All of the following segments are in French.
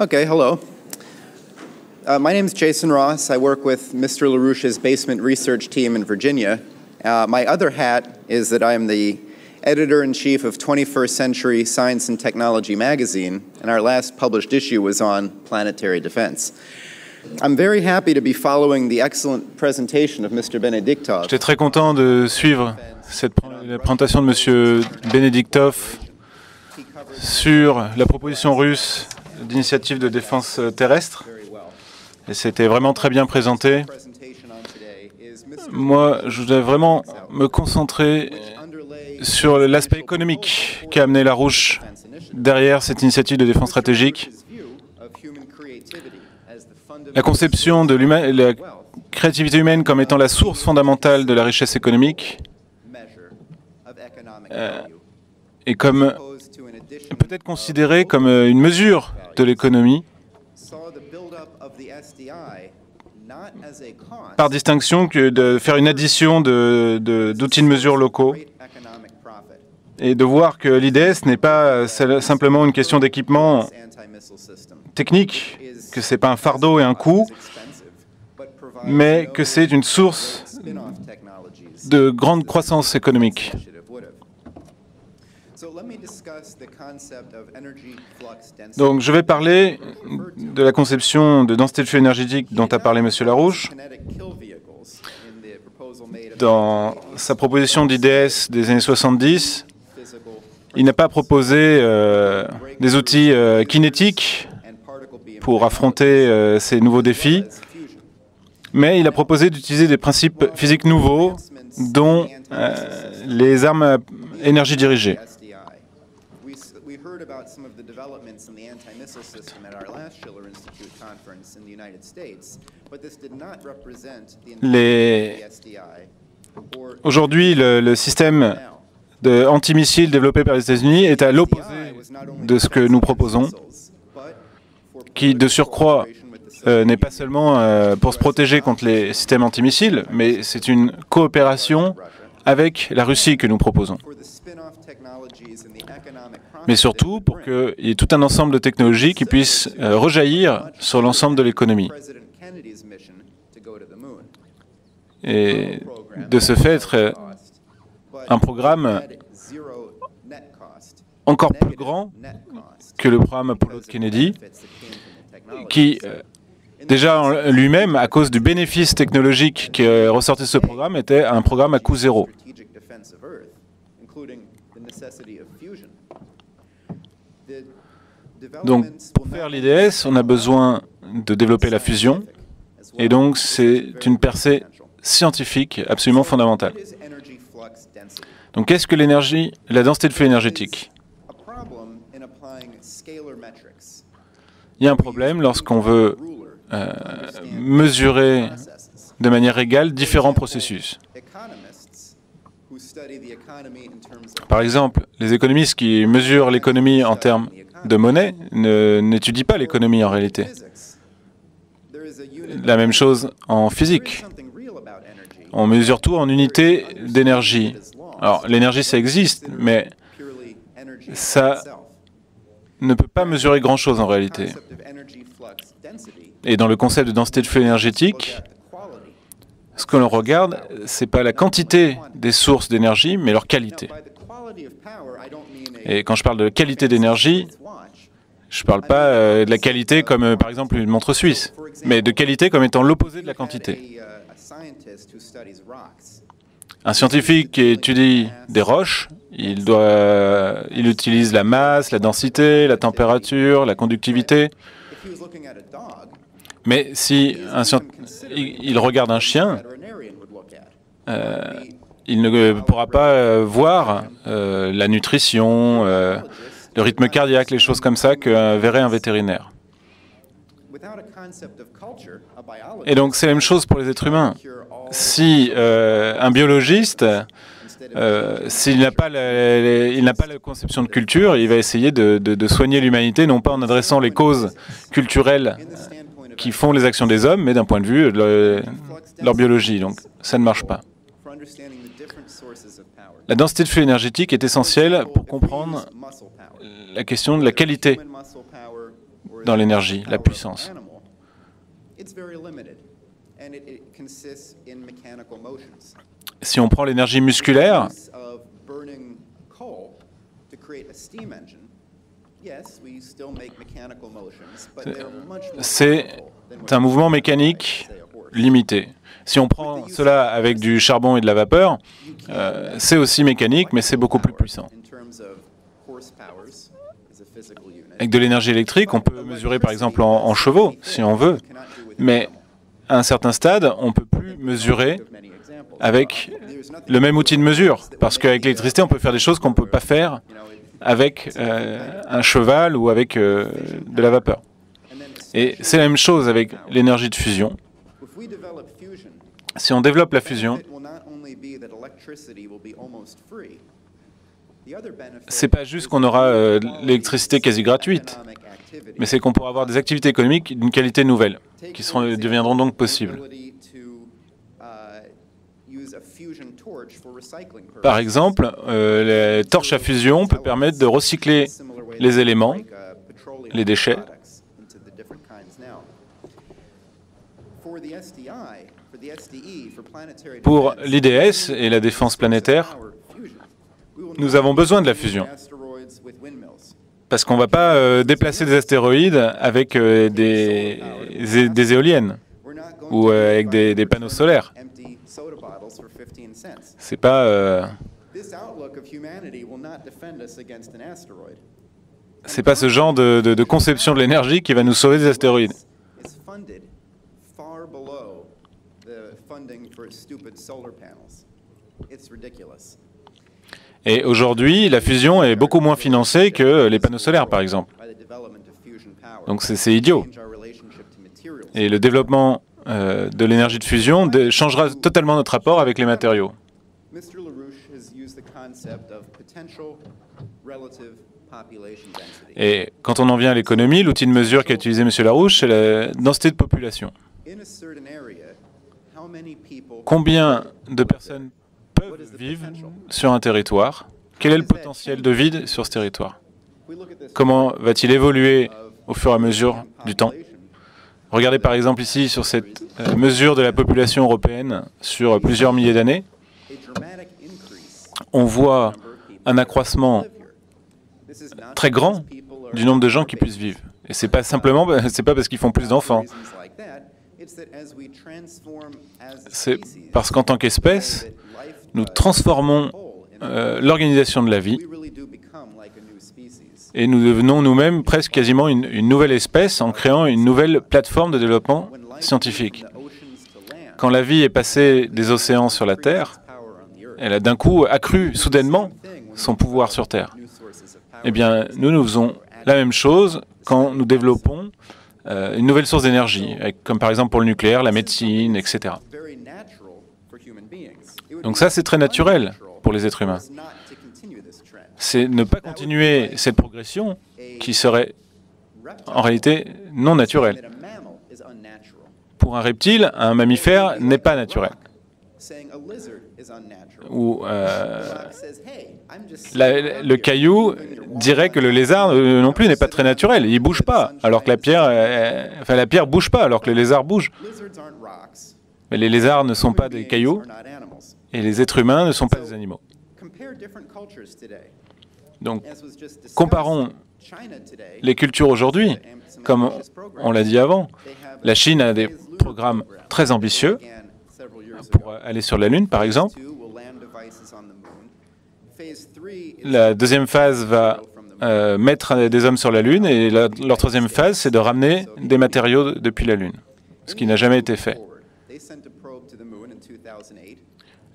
Okay, hello. My name is Jason Ross. I work with Mr. LaRouche's basement research team in Virginia. My other hat is that I am the editor-in-chief of 21st Century Science and Technology magazine, and our last published issue was on planetary defense. I'm very happy to be following the excellent presentation of Mr. Benediktov. J'étais très content de suivre la présentation de Monsieur Benediktov sur la proposition russe d'initiative de défense terrestre. Et c'était vraiment très bien présenté. Moi, je voudrais vraiment me concentrer sur l'aspect économique qu'a amené LaRouche derrière cette initiative de défense stratégique. La conception de la créativité humaine comme étant la source fondamentale de la richesse économique et comme peut-être considérée comme une mesure de l'économie, par distinction que de faire une addition d'outils de mesure locaux et de voir que l'IDS n'est pas simplement une question d'équipement technique, que ce n'est pas un fardeau et un coût, mais que c'est une source de grande croissance économique. Donc, je vais parler de la conception de densité de flux énergétique dont a parlé M. LaRouche. Dans sa proposition d'IDS des années 70, il n'a pas proposé des outils kinétiques pour affronter ces nouveaux défis, mais il a proposé d'utiliser des principes physiques nouveaux, dont les armes à énergie dirigée. Aujourd'hui, le système antimissile développé par les États-Unis est à l'opposé de ce que nous proposons, qui, de surcroît, n'est pas seulement pour se protéger contre les systèmes antimissiles, mais c'est une coopération avec la Russie que nous proposons. Mais surtout pour qu'il y ait tout un ensemble de technologies qui puissent rejaillir sur l'ensemble de l'économie. Et de ce fait, être un programme encore plus grand que le programme Apollo de Kennedy, qui, déjà lui-même, à cause du bénéfice technologique qui ressortait de ce programme, était un programme à coût zéro. Donc, pour faire l'IDS, on a besoin de développer la fusion, et donc c'est une percée scientifique absolument fondamentale. Donc, qu'est-ce que l'énergie, la densité de flux énergétique? Il y a un problème lorsqu'on veut mesurer de manière égale différents processus. Par exemple, les économistes qui mesurent l'économie en termes de monnaie n'étudient pas l'économie en réalité. La même chose en physique. On mesure tout en unités d'énergie. Alors, l'énergie, ça existe, mais ça ne peut pas mesurer grand-chose en réalité. Et dans le concept de densité de flux énergétique, ce que l'on regarde, ce n'est pas la quantité des sources d'énergie, mais leur qualité. Et quand je parle de qualité d'énergie, je ne parle pas de la qualité comme, par exemple, une montre suisse, mais de qualité comme étant l'opposé de la quantité. Un scientifique qui étudie des roches, il utilise la masse, la densité, la température, la conductivité. Mais si il regarde un chien, il ne pourra pas voir la nutrition, le rythme cardiaque, les choses comme ça que verrait un vétérinaire. Et donc c'est la même chose pour les êtres humains. Si un biologiste, s'il n'a pas la conception de culture, il va essayer de soigner l'humanité, non pas en adressant les causes culturelles qui font les actions des hommes, mais d'un point de vue de leur biologie. Donc ça ne marche pas. La densité de flux énergétique est essentielle pour comprendre la question de la qualité dans l'énergie, la puissance. Si on prend l'énergie musculaire, c'est un mouvement mécanique limité. Si on prend cela avec du charbon et de la vapeur, c'est aussi mécanique, mais c'est beaucoup plus puissant. Avec de l'énergie électrique, on peut mesurer par exemple en chevaux, si on veut, mais à un certain stade, on ne peut plus mesurer avec le même outil de mesure, parce qu'avec l'électricité, on peut faire des choses qu'on ne peut pas faire avec un cheval ou avec de la vapeur. Et c'est la même chose avec l'énergie de fusion. Si on développe la fusion, c'est pas juste qu'on aura l'électricité quasi gratuite, mais c'est qu'on pourra avoir des activités économiques d'une qualité nouvelle, qui deviendront donc possibles. Par exemple, les torches à fusion peuvent permettre de recycler les éléments, les déchets. Pour l'IDS et la défense planétaire, nous avons besoin de la fusion. Parce qu'on ne va pas déplacer des astéroïdes avec des éoliennes ou avec des panneaux solaires. C'est pas ce genre de conception de l'énergie qui va nous sauver des astéroïdes. Et aujourd'hui, la fusion est beaucoup moins financée que les panneaux solaires, par exemple. Donc c'est idiot. Et le développement de l'énergie de fusion changera totalement notre rapport avec les matériaux. Et quand on en vient à l'économie, l'outil de mesure qu'a utilisé M. Larouche, c'est la densité de population. Combien de personnes peuvent vivre sur un territoire? Quel est le potentiel de vide sur ce territoire? Comment va-t-il évoluer au fur et à mesure du temps? Regardez par exemple ici sur cette mesure de la population européenne sur plusieurs milliers d'années. On voit un accroissement très grand du nombre de gens qui puissent vivre. Et c'est pas parce qu'ils font plus d'enfants. C'est parce qu'en tant qu'espèce, nous transformons l'organisation de la vie et nous devenons nous-mêmes presque quasiment une nouvelle espèce en créant une nouvelle plateforme de développement scientifique. Quand la vie est passée des océans sur la Terre, elle a d'un coup accru soudainement son pouvoir sur Terre. Eh bien, nous faisons la même chose quand nous développons une nouvelle source d'énergie, comme par exemple pour le nucléaire, la médecine, etc. Donc ça, c'est très naturel pour les êtres humains. C'est ne pas continuer cette progression qui serait en réalité non naturelle. Pour un reptile, un mammifère n'est pas naturel. Ou le caillou dirait que le lézard non plus n'est pas très naturel. Il ne bouge pas, alors que la pierre bouge pas, alors que le lézard bouge. Mais les lézards ne sont pas des cailloux, et les êtres humains ne sont pas des animaux. Donc, comparons les cultures aujourd'hui, comme on l'a dit avant. La Chine a des programmes très ambitieux pour aller sur la Lune, par exemple. La deuxième phase va mettre des hommes sur la Lune, et leur troisième phase, c'est de ramener des matériaux depuis la Lune, ce qui n'a jamais été fait.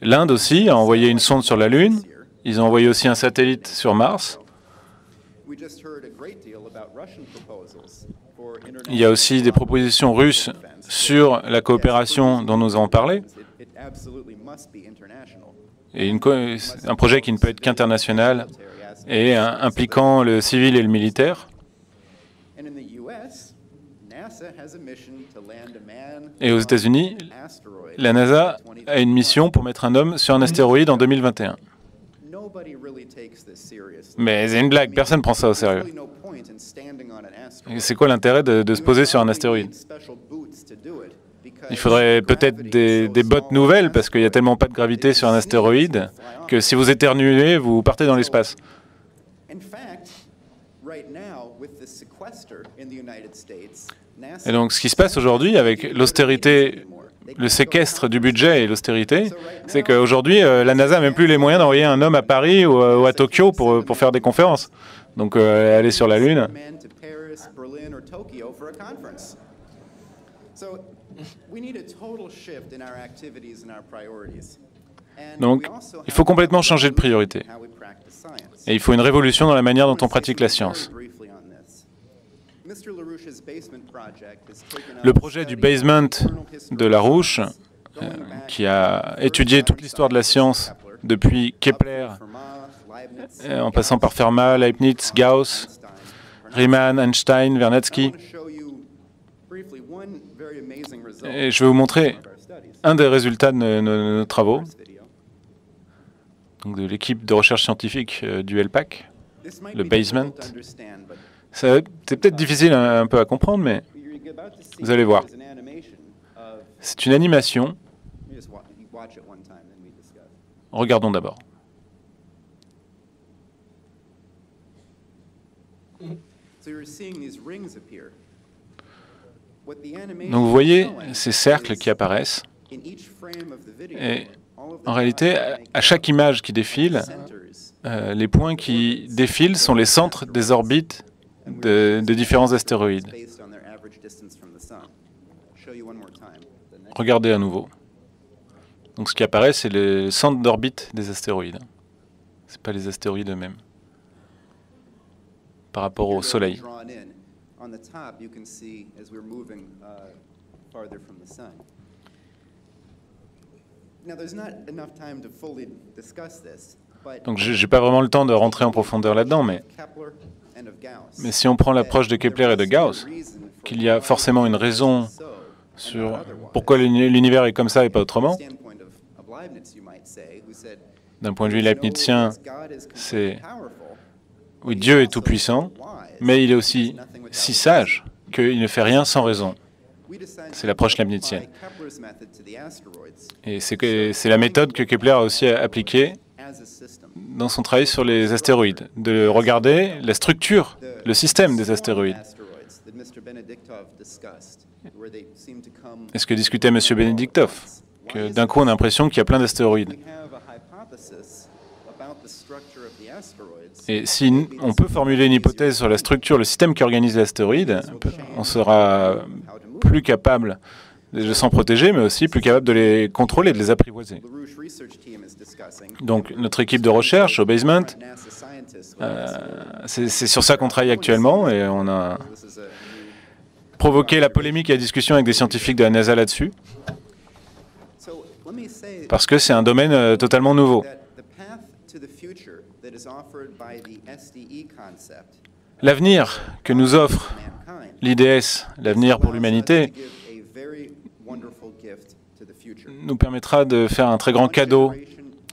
L'Inde aussi a envoyé une sonde sur la Lune. Ils ont envoyé aussi un satellite sur Mars. Il y a aussi des propositions russes sur la coopération dont nous avons parlé. Et un projet qui ne peut être qu'international et impliquant le civil et le militaire. Et aux États-Unis, la NASA a une mission pour mettre un homme sur un astéroïde en 2021. Mais c'est une blague, personne ne prend ça au sérieux. C'est quoi l'intérêt de se poser sur un astéroïde? Il faudrait peut-être des bottes nouvelles, parce qu'il n'y a tellement pas de gravité sur un astéroïde, que si vous éternuez, vous partez dans l'espace. Et donc, ce qui se passe aujourd'hui avec l'austérité, le séquestre du budget et l'austérité, c'est qu'aujourd'hui, la NASA n'a même plus les moyens d'envoyer un homme à Paris ou à Tokyo pour faire des conférences. Donc, aller sur la Lune. Donc, il faut complètement changer de priorité. Et il faut une révolution dans la manière dont on pratique la science. Le projet du basement de Larouche, qui a étudié toute l'histoire de la science depuis Kepler, en passant par Fermat, Leibniz, Gauss, Riemann, Einstein, Vernadsky. Et je vais vous montrer un des résultats de nos travaux, donc de l'équipe de recherche scientifique du LPAC, le basement. C'est peut-être difficile un peu à comprendre, mais vous allez voir. C'est une animation. Regardons d'abord. Donc vous voyez ces cercles qui apparaissent. Et en réalité, à chaque image qui défile, les points qui défilent sont les centres des orbites de différents astéroïdes. Regardez à nouveau. Donc ce qui apparaît, c'est le centre d'orbite des astéroïdes. Ce n'est pas les astéroïdes eux-mêmes. Par rapport au Soleil. Donc je n'ai pas vraiment le temps de rentrer en profondeur là-dedans, mais si on prend l'approche de Kepler et de Gauss, qu'il y a forcément une raison sur pourquoi l'univers est comme ça et pas autrement, d'un point de vue leibnizien, c'est oui, Dieu est tout-puissant, mais il est aussi si sage qu'il ne fait rien sans raison. C'est l'approche leibnizienne. Et c'est la méthode que Kepler a aussi appliquée dans son travail sur les astéroïdes, de regarder la structure, le système des astéroïdes. Est-ce que discutait M. Benediktov? Que d'un coup on a l'impression qu'il y a plein d'astéroïdes. Et si on peut formuler une hypothèse sur la structure, le système qui organise les astéroïdes, on sera plus capable de s'en protéger, mais aussi plus capable de les contrôler, de les apprivoiser. Donc notre équipe de recherche au basement, c'est sur ça qu'on travaille actuellement, et on a provoqué la polémique et la discussion avec des scientifiques de la NASA là-dessus, parce que c'est un domaine totalement nouveau. L'avenir que nous offre l'IDS, l'avenir pour l'humanité, nous permettra de faire un très grand cadeau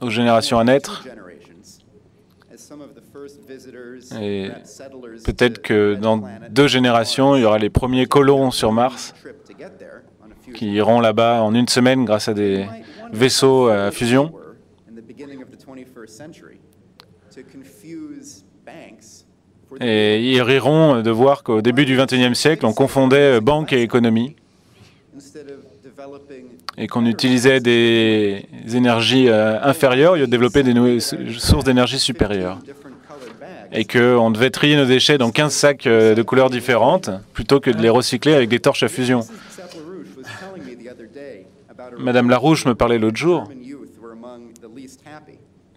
aux générations à naître. Et peut-être que dans 2 générations, il y aura les premiers colons sur Mars qui iront là-bas en 1 semaine grâce à des vaisseaux à fusion. Et ils riront de voir qu'au début du XXIe siècle, on confondait banque et économie et qu'on utilisait des énergies inférieures au lieu de développer des sources d'énergie supérieures. Et qu'on devait trier nos déchets dans 15 sacs de couleurs différentes plutôt que de les recycler avec des torches à fusion. Madame Larouche me parlait l'autre jour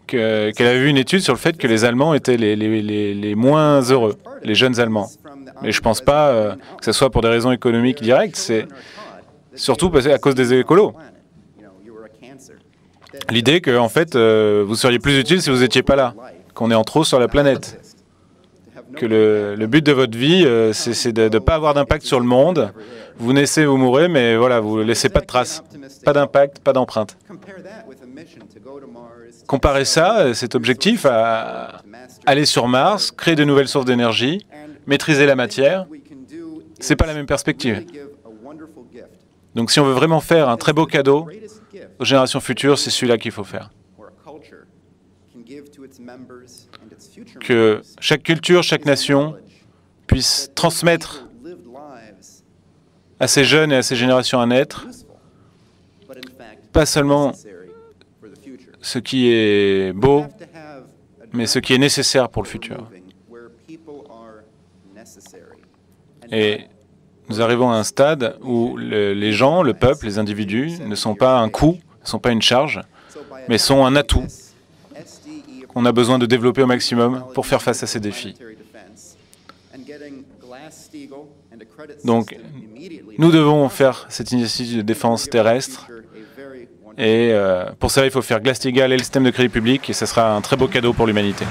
qu'elle avait vu une étude sur le fait que les Allemands étaient les moins heureux, les jeunes Allemands. Mais je ne pense pas que ce soit pour des raisons économiques directes, c'est surtout à cause des écolos. L'idée que, en fait, vous seriez plus utile si vous n'étiez pas là, qu'on est en trop sur la planète. Que le but de votre vie, c'est de ne pas avoir d'impact sur le monde. Vous naissez, vous mourrez, mais voilà, vous ne laissez pas de traces. Pas d'impact, pas d'empreinte. comparer ça, cet objectif, à aller sur Mars, créer de nouvelles sources d'énergie, maîtriser la matière, ce n'est pas la même perspective. Donc si on veut vraiment faire un très beau cadeau aux générations futures, c'est celui-là qu'il faut faire. Que chaque culture, chaque nation puisse transmettre à ces jeunes et à ces générations à naître, pas seulement ce qui est beau, mais ce qui est nécessaire pour le futur. Et nous arrivons à un stade où les gens, le peuple, les individus ne sont pas un coût, ne sont pas une charge, mais sont un atout qu'on a besoin de développer au maximum pour faire face à ces défis. Donc, nous devons faire cette initiative de défense terrestre et pour ça, il faut faire Glass-Steagall et le système de crédit public et ce sera un très beau cadeau pour l'humanité.